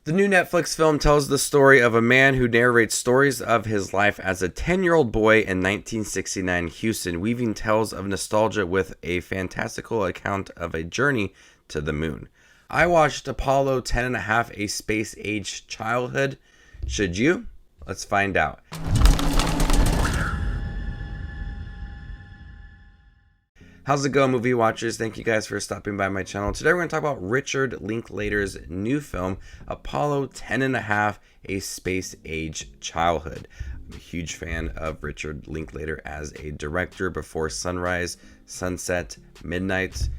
The new Netflix film tells the story of a man who narrates stories of his life as a 10-year-old boy in 1969 Houston, weaving tales of nostalgia with a fantastical account of a journey to the moon. I watched Apollo 10 and a half: A Space Age Childhood. Should you? Let's find out. How's it going, movie watchers? Thank you guys for stopping by my channel. Today we're going to talk about Richard Linklater's new film, Apollo 10 and a half: A Space Age Childhood. I'm a huge fan of Richard Linklater as a director. Before Sunrise, Sunset, Midnight,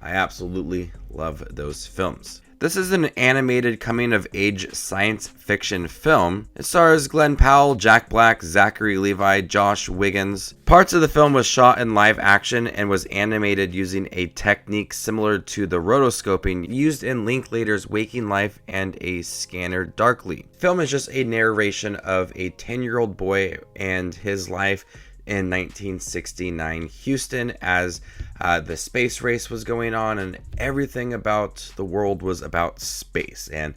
I absolutely love those films. This is an animated coming-of-age science fiction film. It stars Glenn Powell, Jack Black, Zachary Levi, Josh Wiggins. Parts of the film was shot in live action and was animated using a technique similar to the rotoscoping used in Linklater's Waking Life and A Scanner Darkly. The film is just a narration of a 10-year-old boy and his life in 1969 Houston as the space race was going on, and everything about the world was about space, and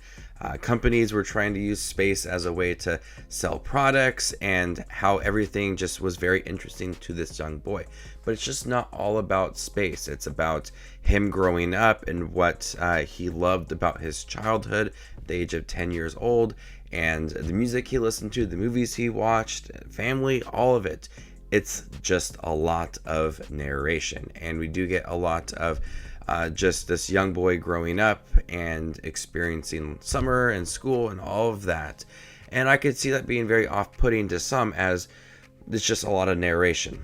companies were trying to use space as a way to sell products, and how everything just was very interesting to this young boy. But it's just not all about space. It's about him growing up and what he loved about his childhood at the age of 10 years old, and the music he listened to, the movies he watched, family, all of it. It's just a lot of narration, and we do get a lot of just this young boy growing up and experiencing summer and school and all of that. And I could see that being very off-putting to some, as it's just a lot of narration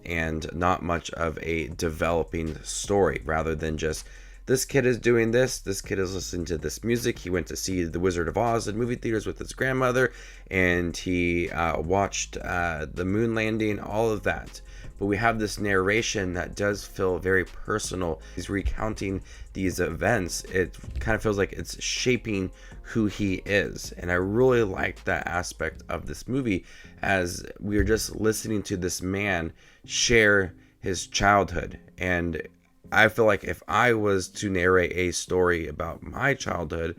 and not much of a developing story, rather than just this kid is doing this kid is listening to this music, he went to see The Wizard of Oz in movie theaters with his grandmother, and he watched the moon landing, all of that. But we have this narration that does feel very personal. He's recounting these events. It kind of feels like it's shaping who he is. And I really like that aspect of this movie, as we're just listening to this man share his childhood. And I feel like if I was to narrate a story about my childhood,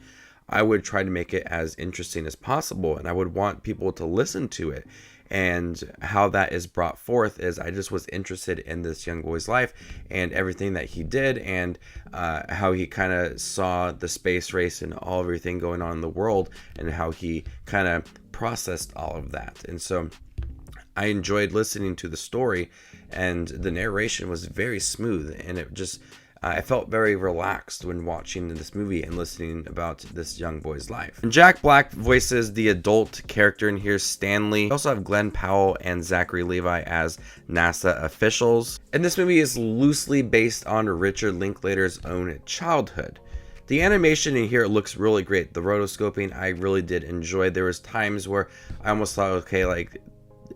I would try to make it as interesting as possible, and I would want people to listen to it. And how that is brought forth is I just was interested in this young boy's life and everything that he did, and how he kind of saw the space race and everything going on in the world, and how he kind of processed all of that. And so I enjoyed listening to the story, and the narration was very smooth, and it just I felt very relaxed when watching this movie and listening about this young boy's life. And Jack Black voices the adult character in here, Stanley. We also have Glenn Powell and Zachary Levi as NASA officials. And this movie is loosely based on Richard Linklater's own childhood. The animation in here looks really great. The rotoscoping I really did enjoy. There was times where I almost thought, okay, like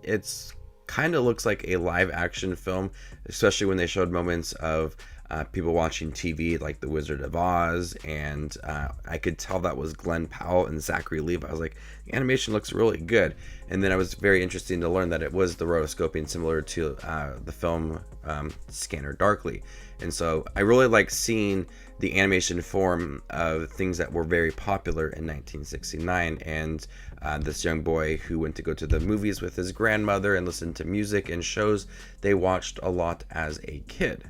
it's kind of looks like a live action film, especially when they showed moments of people watching TV like The Wizard of Oz, and I could tell that was Glenn Powell and Zachary Levi. I was like, the animation looks really good. And then it was very interesting to learn that it was the rotoscoping similar to the film Scanner Darkly. And so I really like seeing the animation form of things that were very popular in 1969, and this young boy who went to go to the movies with his grandmother and listen to music and shows they watched a lot as a kid.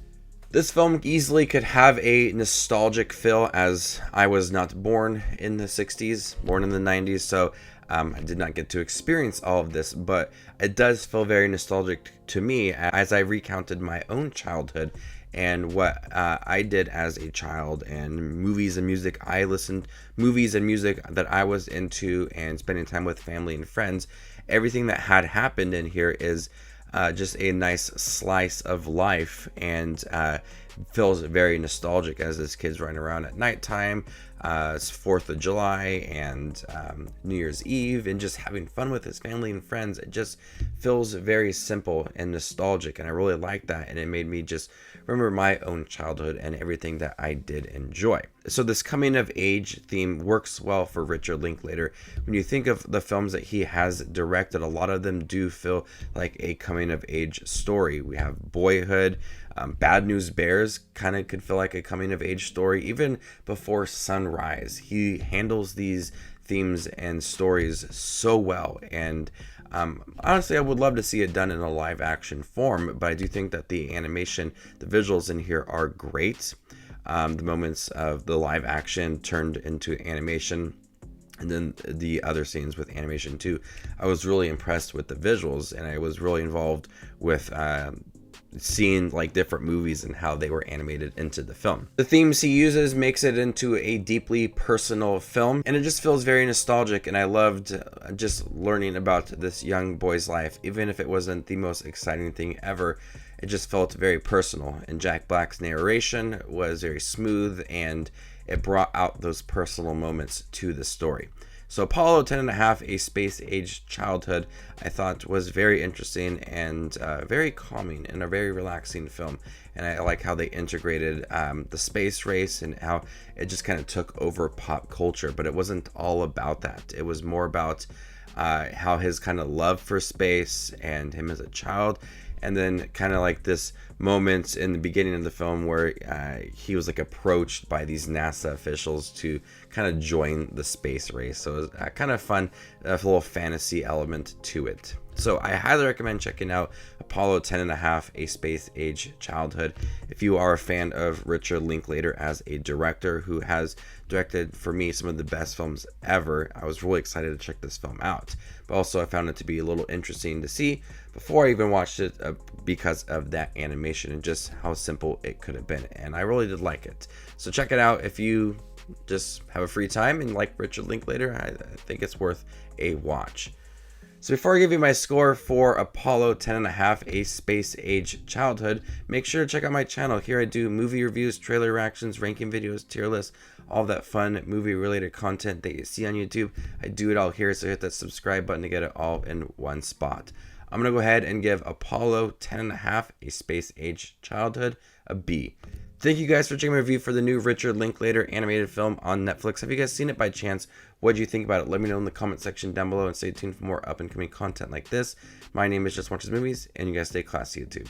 This film easily could have a nostalgic feel, as I was not born in the 60s, born in the 90s, so I did not get to experience all of this, but it does feel very nostalgic to me as I recounted my own childhood and what I did as a child, and movies and music I listened, movies and music that I was into, and spending time with family and friends. Everything that had happened in here is just a nice slice of life, and feels very nostalgic as this kid's running around at nighttime. It's 4th of July and New Year's Eve, and just having fun with his family and friends. It just feels very simple and nostalgic, and I really like that, and it made me just remember my own childhood and everything that I did enjoy. So this coming of age theme works well for Richard Linklater. When you think of the films that he has directed, a lot of them do feel like a coming of age story. We have Boyhood, Bad News Bears kind of could feel like a coming of age story. Even Before Sunrise, he handles these themes and stories so well. And honestly, I would love to see it done in a live action form, but I do think that the animation, the visuals in here are great. The moments of the live action turned into animation, and then the other scenes with animation too. I was really impressed with the visuals, and I was really involved with seeing like different movies and how they were animated into the film. The themes he uses makes it into a deeply personal film, and it just feels very nostalgic, and I loved just learning about this young boy's life. Even if it wasn't the most exciting thing ever, it just felt very personal, and Jack Black's narration was very smooth, and it brought out those personal moments to the story. So Apollo 10.5, A Space Age Childhood, I thought was very interesting and very calming and a very relaxing film. And I like how they integrated the space race and how it just kind of took over pop culture. But it wasn't all about that. It was more about how his kind of love for space and him as a child. And then kind of like this moment in the beginning of the film where he was like approached by these NASA officials to kind of join the space race. So it was kind of fun, a little fantasy element to it. So I highly recommend checking out Apollo 10.5, A Space Age Childhood. If you are a fan of Richard Linklater as a director who has directed, for me, some of the best films ever, I was really excited to check this film out. But also I found it to be a little interesting to see before I even watched it because of that animation and just how simple it could have been. And I really did like it. So check it out if you just have a free time and like Richard Linklater. I think it's worth a watch. So before I give you my score for Apollo 10.5, A Space Age Childhood, make sure to check out my channel. Here I do movie reviews, trailer reactions, ranking videos, tier lists, all that fun movie related content that you see on YouTube. I do it all here, so hit that subscribe button to get it all in one spot. I'm going to go ahead and give Apollo 10.5, A Space Age Childhood a B. Thank you guys for checking my review for the new Richard Linklater animated film on Netflix. Have you guys seen it by chance? What do you think about it? Let me know in the comment section down below, and stay tuned for more up and coming content like this. My name is Just Watches Movies, and you guys stay classy, YouTube.